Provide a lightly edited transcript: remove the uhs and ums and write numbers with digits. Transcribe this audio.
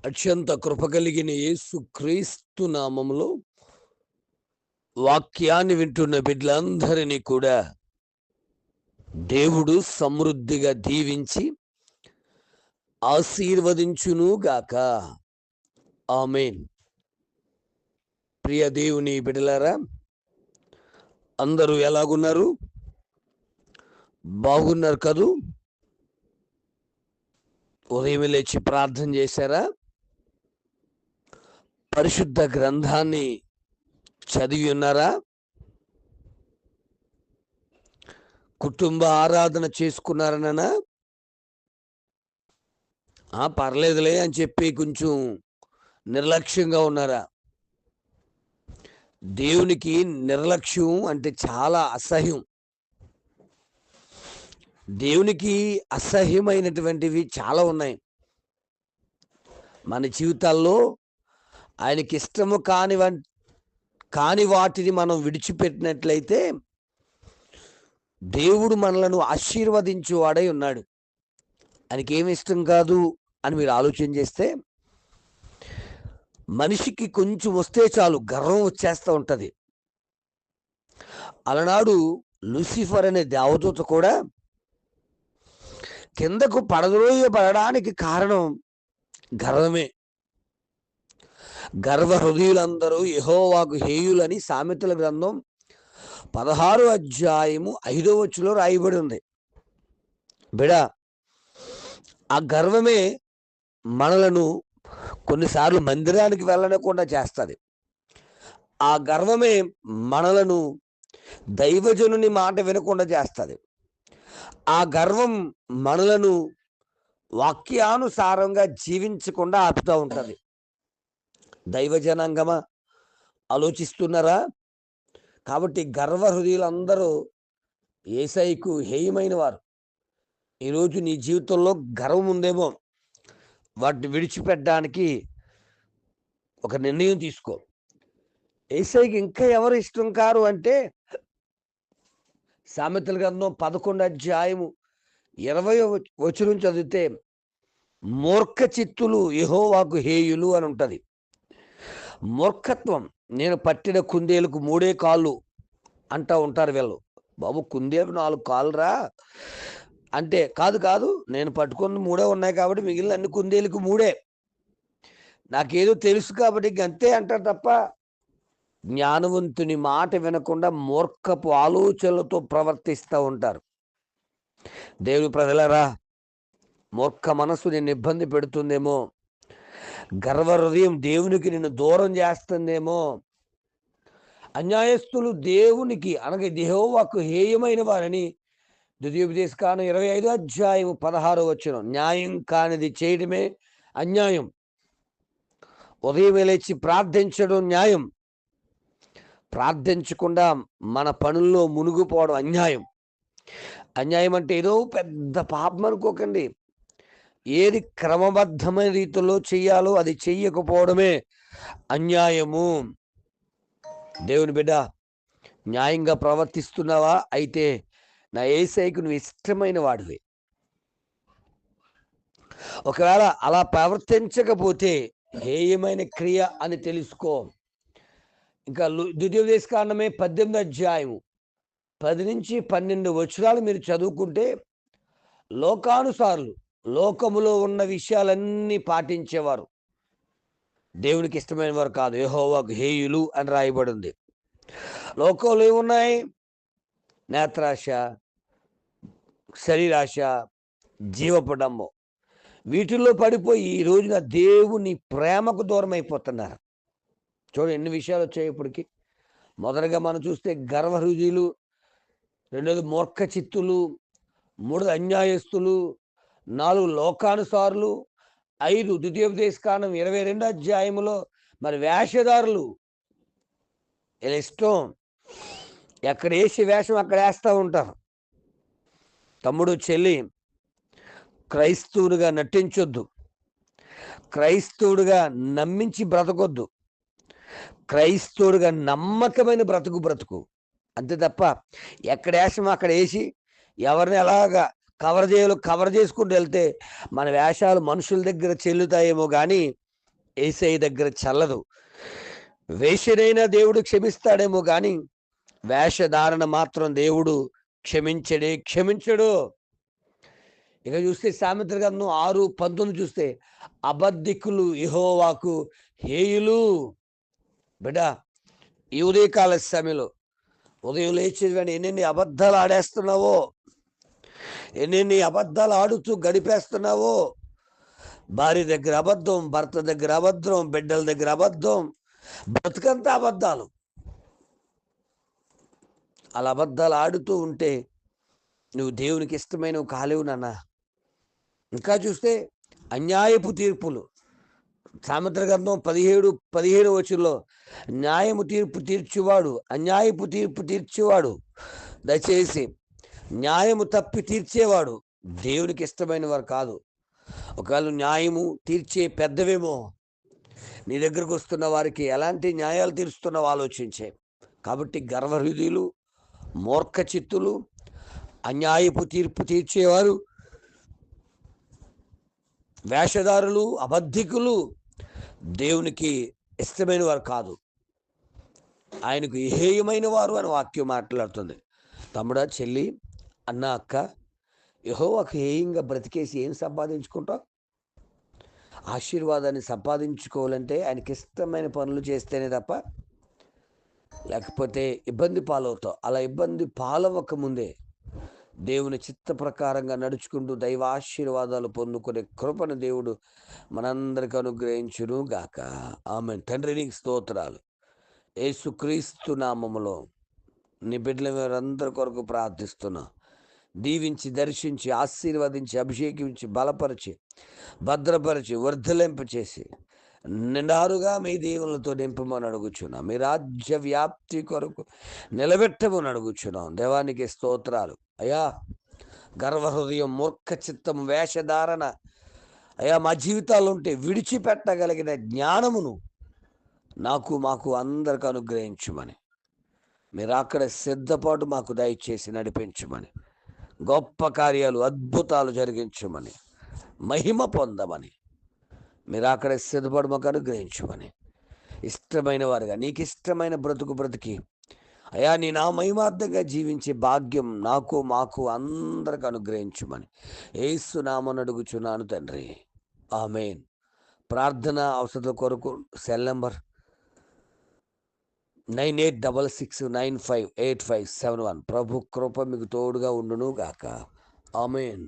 అత్యంత కృప కలిగిన యేసు క్రీస్తు నామములో వాక్యాన్ని వింటున్న బిడ్డలందరినీ కూడా దేవుడు సమృద్ధిగా దీవించి ఆశీర్వదించును గాక. ఆమేన్. ప్రియ దేవుని బిడ్డలారా, అందరూ ఎలాగున్నారు? బాగున్నారు కదూ? ఉదయం లేచి ప్రార్థన చేశారా? పరిశుద్ధ గ్రంథాన్ని చదివి ఉన్నారా? కుటుంబ ఆరాధన చేసుకున్నారనా? పర్లేదులే అని చెప్పి కొంచెం నిర్లక్ష్యంగా ఉన్నారా? దేవునికి నిర్లక్ష్యం అంటే చాలా అసహ్యం. దేవునికి అసహ్యమైనటువంటివి చాలా ఉన్నాయి మన జీవితాల్లో. ఆయనకి ఇష్టము కాని వాటిని మనం విడిచిపెట్టినట్లయితే దేవుడు మనలను ఆశీర్వదించేవాడై ఉన్నాడు. ఆయనకి ఏమి ఇష్టం కాదు అని మీరు ఆలోచన చేస్తే, మనిషికి కొంచెం వస్తే చాలు గర్వం వచ్చేస్తూ ఉంటుంది. అలనాడు లూసిఫర్ అనే దేవదూత కూడా కిందకు పడద్రోయబడడానికి కారణం గర్వమే. గర్వ హృదయులందరూ యెహోవాకు హేయులని సామెతల గ్రంథం 16వ అధ్యాయము 5వ వచనంలో రాయబడి ఉంది. బిడా, ఆ గర్వమే మనలను కొన్నిసార్లు మందిరానికి వెళ్ళనకుండా చేస్తుంది. ఆ గర్వమే మనలను దైవజనుని మాట వినకుండా చేస్తుంది. ఆ గర్వం మనలను వాక్యానుసారంగా జీవించకుండా ఆపుతూ ఉంటుంది. దైవజనాంగమా, ఆలోచిస్తున్నారా? కాబట్టి గర్వ హృదయులందరూ యేసయ్యకు హేయమైన వారు. ఈరోజు నీ జీవితంలో గర్వం ఉందేమో, వాటిని విడిచిపెట్టడానికి ఒక నిర్ణయం తీసుకో. యేసయ్యకి ఇంకా ఎవరు ఇష్టం కారు అంటే, సామెతల గ్రంథం 11వ అధ్యాయము 20వ వచనం చదివితే, మూర్ఖ చిత్తులు యెహోవాకు హేయులు అని ఉంటుంది. మూర్ఖత్వం. నేను పట్టిన కుందేలకు 3 కాళ్ళు అంటూ ఉంటారు వీళ్ళు. బాబు, కుందేలకు 4 కాళ్ళురా అంటే, కాదు నేను పట్టుకున్న 3 ఉన్నాయి కాబట్టి మిగిలిన అన్ని కుందేలకు 3. నాకేదో తెలుసు కాబట్టి అంతే అంటారు తప్ప, జ్ఞానవంతుని మాట వినకుండా మూర్ఖపు ఆలోచనలతో ప్రవర్తిస్తూ ఉంటారు. దేవుని ప్రజలారా, మూర్ఖ మనసు నిన్ను ఇబ్బంది పెడుతుందేమో, గర్వ హృదయం దేవునికి నిన్ను దూరం చేస్తుందేమో. అన్యాయస్తులు దేవునికి అనగా యెహోవాకు హేయమైన వారని ద్వితీయోపదేశకాండం 25వ అధ్యాయం 16వ వచనం. న్యాయం కానిది చేయడమే అన్యాయం. ఉదయం లేచి ప్రార్థించడం న్యాయం. ప్రార్థించకుండా మన పనుల్లో మునిగిపోవడం అన్యాయం. అన్యాయం అంటే ఏదో పెద్ద పాపం అనుకోకండి. ఏది క్రమబద్ధమైన రీతిలో చెయ్యాలో అది చెయ్యకపోవడమే అన్యాయము. దేవుని బిడ్డ, న్యాయంగా ప్రవర్తిస్తున్నావా? అయితే నా యేసయ్యకు నువ్వు ఇష్టమైన వాడివి. ఒకవేళ అలా ప్రవర్తించకపోతే హేయమైన క్రియ అని తెలుసుకో. ఇంకా ద్వితీయోపదేశకాండమే 18వ అధ్యాయము 10 నుంచి 12 వచనాలు మీరు చదువుకుంటే, లోకానుసారులు లోకములో ఉన్న విషయాలన్నీ పాటించేవారు దేవునికి ఇష్టమైన వారు కాదు, యెహోవాకు హేయులు అని రాయబడింది. లోకంలో ఏమున్నాయి? నేత్రాశ, శరీరాశ, జీవపడంబం. వీటిల్లో పడిపోయి ఈ రోజున దేవుని ప్రేమకు దూరం అయిపోతున్నారు. చూడండి ఎన్ని విషయాలు వచ్చాయి ఇప్పటికి. మొదటగా మనం చూస్తే గర్వ హృదయులు, రెండోది మూర్ఖ చిత్తులు, మూడోది అన్యాయస్తులు, 4 లోకానుసారులు, 5 ద్వితీయోపదేశకాండం 22వ అధ్యాయములో మరి వేషధారులు. ఇలా ఇష్టం ఎక్కడ వేసి వేషం అక్కడ వేస్తూ ఉంటారు. తమ్ముడు, చెల్లి, క్రైస్తవుడిగా నటించొద్దు. క్రైస్తవుడిగా నమ్మించి బ్రతకొద్దు. క్రైస్తవుడిగా నమ్మకమైన బ్రతుకు. అంతే తప్ప ఎక్కడ వేషం అక్కడ వేసి ఎవరిని ఎలాగా కవర్ చేసుకుంటూ వెళ్తే మన వేషాలు మనుషుల దగ్గర చెల్లుతాయేమో కానీ యేసయ్య దగ్గర చల్లదు. వేషనైనా దేవుడు క్షమిస్తాడేమో గాని వేషధారణ మాత్రం దేవుడు క్షమించడు. ఇక చూస్తే సామెతల గ్రంథం 6:19 చూస్తే అబద్ధికులు యెహోవాకు హేయులు. బిడ్డ, ఈ ఉదయకాల సమయంలో ఉదయం లేచి ఎన్నెన్ని అబద్ధాలు ఆడేస్తున్నావో, ఎన్నెన్ని అబద్ధాలు ఆడుతూ గడిపేస్తున్నావో. భార్య దగ్గర అబద్ధం, భర్త దగ్గర అబద్ధం, బిడ్డల దగ్గర అబద్ధం, బ్రతుకంతా అబద్ధాలు. అలా అబద్ధాలు ఆడుతూ ఉంటే నువ్వు దేవునికి ఇష్టమైనవి కాలేవు నాన్న. ఇంకా చూస్తే అన్యాయపు తీర్పులు. సామెతల గ్రంథం 17 వచనంలో అన్యాయపు తీర్పు తీర్చేవాడు దయచేసి న్యాయము తప్పి తీర్చేవాడు దేవునికి ఇష్టమైన వారు కాదు. ఒకవేళ న్యాయము తీర్చే పెద్దవేమో నీ దగ్గరకు వస్తున్న వారికి ఎలాంటి న్యాయాలు తీరుస్తున్నావు ఆలోచించే. కాబట్టి గర్వహృదయులు, మూర్ఖ చిత్తులు, అన్యాయపు తీర్పు తీర్చేవారు, వేషధారులు, అబద్ధికులు దేవునికి ఇష్టమైన వారు కాదు, ఆయనకు హేయమైన వారు అని వాక్యం మాట్లాడుతుంది. తమ్ముడా, చెల్లి, అన్న, అక్క, యెహోవాకు హేయంగా బ్రతికేసి ఏం సంపాదించుకుంటావు? ఆశీర్వాదాన్ని సంపాదించుకోవాలంటే ఆయనకి ఇష్టమైన పనులు చేస్తేనే తప్ప, లేకపోతే ఇబ్బంది పాలవుతావు. అలా ఇబ్బంది పాలవక ముందే దేవుని చిత్త ప్రకారంగా నడుచుకుంటూ దైవ ఆశీర్వాదాలు పొందుకునే కృపను దేవుడు మనందరికి అనుగ్రహించును గాక. ఆమేన్. తండ్రి, నీకు స్తోత్రాలు. యేసుక్రీస్తు నామములో నీ బిడ్డల అందరి కొరకు ప్రార్థిస్తున్నా. దీవించి, దర్శించి, ఆశీర్వదించి, అభిషేకించి, బలపరిచి, భద్రపరిచి, వర్ధలింప చేసి నిండారుగా మీ దీవులతో నింపమని అడుగుచున్నాం. మీ రాజ్య వ్యాప్తి కొరకు నిలబెట్టమని అడుగుచున్నాం. దేవానికి స్తోత్రాలు. అయ్యా, గర్వహృదయం, మూర్ఖ చిత్తం, వేషధారణ అయ్యా మా జీవితాలు ఉంటే విడిచిపెట్టగలిగిన జ్ఞానమును మాకు అందరికి అనుగ్రహించమని, మీరు అక్కడ సిద్ధపాటు మాకు దయచేసి నడిపించమని, గొప్ప కార్యాలు, అద్భుతాలు జరిగించమని, మహిమ పొందమని, మీరు అక్కడ సిద్ధపాటు మాకు అనుగ్రహించమని, ఇష్టమైన వారుగా నీకు ఇష్టమైన బ్రతికి అయ్యా నీ నా మహిమార్థంగా జీవించే భాగ్యం మాకు అందరికి అనుగ్రహించమని యేసు నామమున అడుగుచున్నాను తండ్రి. ఆమేన్. ప్రార్థన అవసరం కొరకు సెల్ నంబర్ 9866958571. ప్రభు కృప మీకు తోడుగా ఉండును గాక. ఆమేన్.